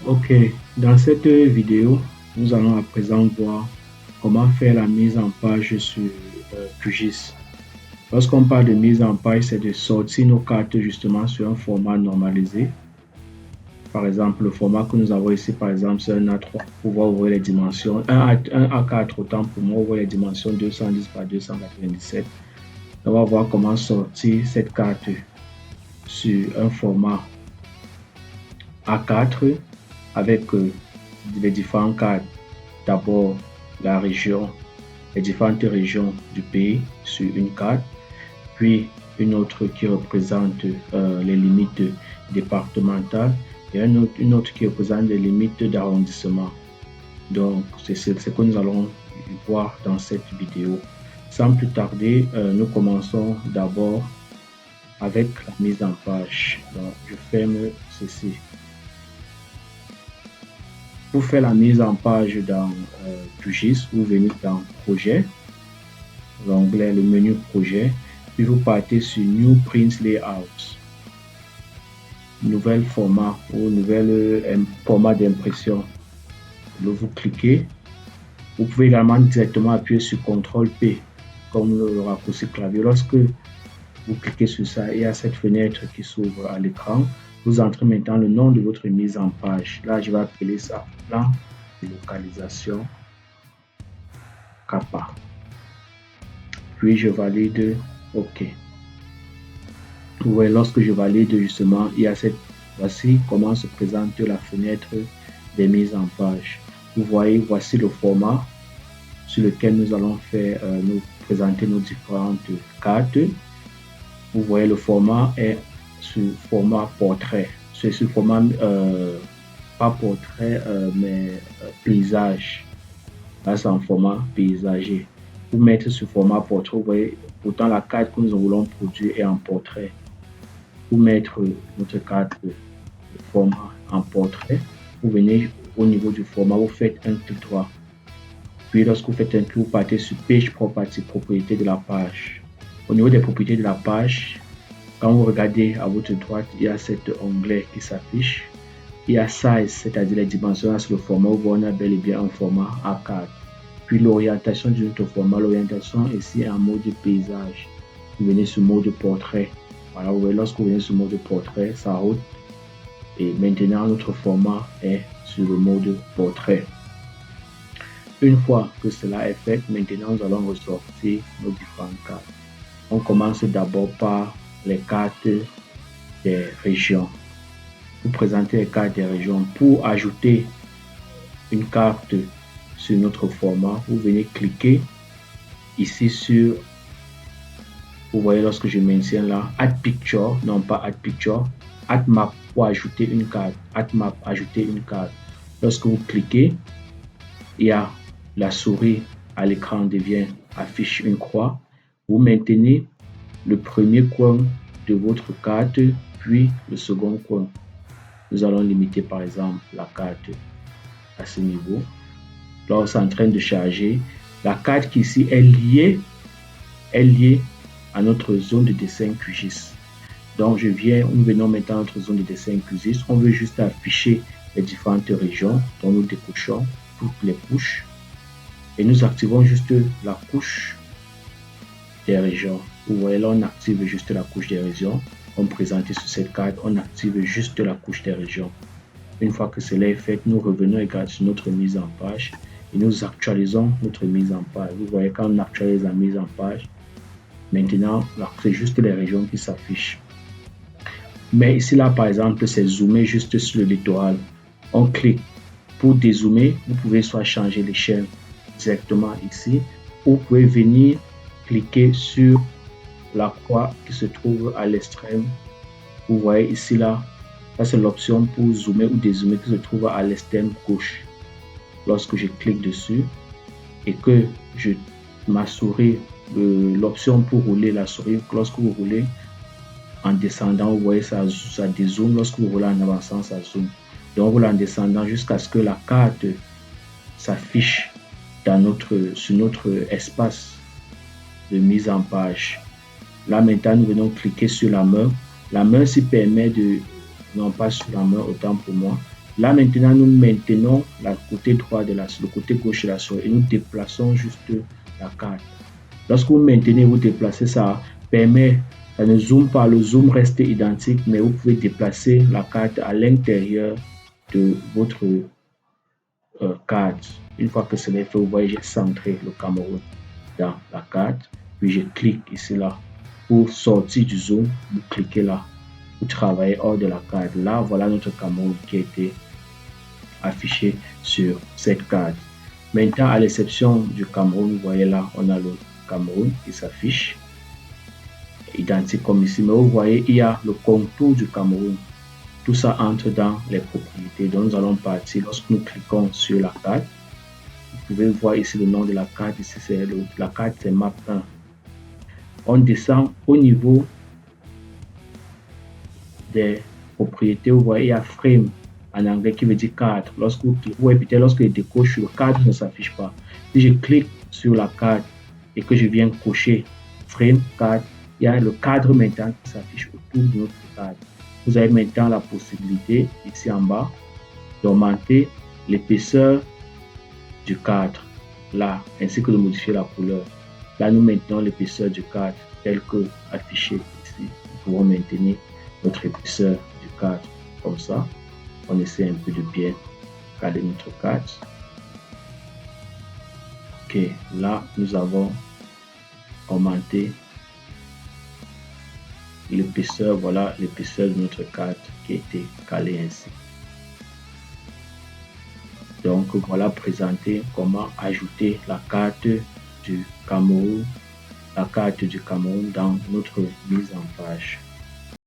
Ok, dans cette vidéo, nous allons à présent voir comment faire la mise en page sur QGIS. Lorsqu'on parle de mise en page, c'est de sortir nos cartes justement sur un format normalisé. Par exemple, le format que nous avons ici, par exemple, c'est un A3 pour pouvoir ouvrir les dimensions. Un A4, autant pour moi, ouvrir les dimensions 210 par 297. On va voir comment sortir cette carte sur un format A4 avec les différentes cartes. D'abord, la région, les différentes régions du pays sur une carte, puis une autre qui représente les limites départementales et une autre qui représente les limites d'arrondissement. Donc, c'est ce que nous allons voir dans cette vidéo. Sans plus tarder, nous commençons d'abord avec la mise en page. Donc, je ferme ceci. Pour faire la mise en page dans QGIS, vous venez dans Projet, l'onglet, le menu Projet, puis vous partez sur New Print Layout, nouvel format ou nouvel format d'impression. Vous cliquez. Vous pouvez également directement appuyer sur CTRL P, comme le raccourci clavier. Lorsque vous cliquez sur ça, il y a cette fenêtre qui s'ouvre à l'écran. Vous entrez maintenant le nom de votre mise en page. Là, je vais appeler ça plan de localisation CAPA. Puis je valide OK. Vous voyez, lorsque je valide justement, il y a cette, voici comment se présente la fenêtre des mises en page. Vous voyez, voici le format sur lequel nous allons faire, nous présenter nos différentes cartes. Vous voyez, le format est sur format portrait. C'est sur format, pas portrait, mais paysage. Là, c'est en format paysager. Vous mettez sur format portrait, vous voyez, pourtant la carte que nous voulons produire est en portrait. Vous mettre notre carte de format en portrait. Vous venez au niveau du format, vous faites un clic droit. Puis lorsque vous faites un clic, vous partez sur Page Property, propriété de la page. Au niveau des propriétés de la page, quand vous regardez à votre droite, il y a cet onglet qui s'affiche. Il y a Size, c'est-à-dire les dimensions sur le format, où on a bel et bien un format A4. Puis l'orientation de notre format, l'orientation ici est en mode paysage. Vous venez sur mode portrait. Voilà, vous voyez, lorsque vous venez sur mode portrait, ça roule. Et maintenant, notre format est sur le mode portrait. Une fois que cela est fait, maintenant, nous allons ressortir nos différentes cartes. On commence d'abord par les cartes des régions. Vous présentez les cartes des régions. Pour ajouter une carte sur notre format, vous venez cliquer ici sur, vous voyez lorsque je maintiens là, Add Picture, non pas Add Picture, Add Map pour ajouter une carte, Add Map, ajouter une carte. Lorsque vous cliquez, il y a la souris à l'écran devient affiche une croix. Vous maintenez le premier coin de votre carte, puis le second coin. Nous allons limiter par exemple la carte à ce niveau. Là, c'est en train de charger. La carte qui ici est liée à notre zone de dessin QGIS. Donc, nous venons maintenant à notre zone de dessin QGIS. On veut juste afficher les différentes régions dont nous décochons toutes les couches. Et nous activons juste la couche des régions. Vous voyez là, on active juste la couche des régions. Comme présenté sur cette carte, on active juste la couche des régions. Une fois que cela est fait, nous revenons également sur notre mise en page et nous actualisons notre mise en page. Vous voyez, quand on actualise la mise en page, maintenant, c'est juste les régions qui s'affichent. Mais ici, là, par exemple, c'est zoomé juste sur le littoral. On clique. Pour dézoomer, vous pouvez soit changer l'échelle directement ici, ou vous pouvez venir cliquer sur la croix qui se trouve à l'extrême. Vous voyez ici, là, ça c'est l'option pour zoomer ou dézoomer qui se trouve à l'extrême gauche. Lorsque je clique dessus et que ma souris, l'option pour rouler la souris, lorsque vous roulez en descendant, vous voyez ça dézoome, lorsque vous roulez en avançant, ça zoome. Donc vous roulez en descendant jusqu'à ce que la carte s'affiche sur notre espace de mise en page. Là maintenant, nous venons cliquer sur la main. La main s'y permet de, non pas sur la main, autant pour moi, Là, maintenant, nous maintenons le côté droit le côté gauche de la souris et nous déplaçons juste la carte. Lorsque vous maintenez, vous déplacez, ça ne zoome pas, le zoom reste identique, mais vous pouvez déplacer la carte à l'intérieur de votre carte. Une fois que cela est fait, vous voyez, j'ai centré le Cameroun dans la carte, puis je clique ici là. Pour sortir du zoom, vous cliquez là. Vous travaillez hors de la carte. Là, voilà notre Cameroun qui a été affiché sur cette carte. Maintenant, à l'exception du Cameroun, vous voyez là, on a le Cameroun qui s'affiche, identique comme ici, mais vous voyez, il y a le contour du Cameroun. Tout ça entre dans les propriétés. Donc, nous allons partir, lorsque nous cliquons sur la carte, vous pouvez voir ici le nom de la carte, ici c'est la carte, c'est map 1. On descend au niveau des propriétés, vous voyez, il y a frame en anglais qui veut dire cadre. Lorsque vous répétez, lorsque je décoche sur le cadre, ne s'affiche pas. Si je clique sur la carte et que je viens cocher frame, cadre, il y a le cadre maintenant qui s'affiche autour de notre cadre. Vous avez maintenant la possibilité, ici en bas, d'augmenter l'épaisseur du cadre, là, ainsi que de modifier la couleur. Là, nous maintenons l'épaisseur du cadre tel que affiché ici. Nous pouvons maintenir notre épaisseur du cadre comme ça. On essaie un peu de bien caler notre cadre. Ok, là, nous avons augmenté l'épaisseur. Voilà l'épaisseur de notre cadre qui a été calée ainsi. Donc, voilà présenté comment ajouter la carte du Cameroun dans notre mise en page.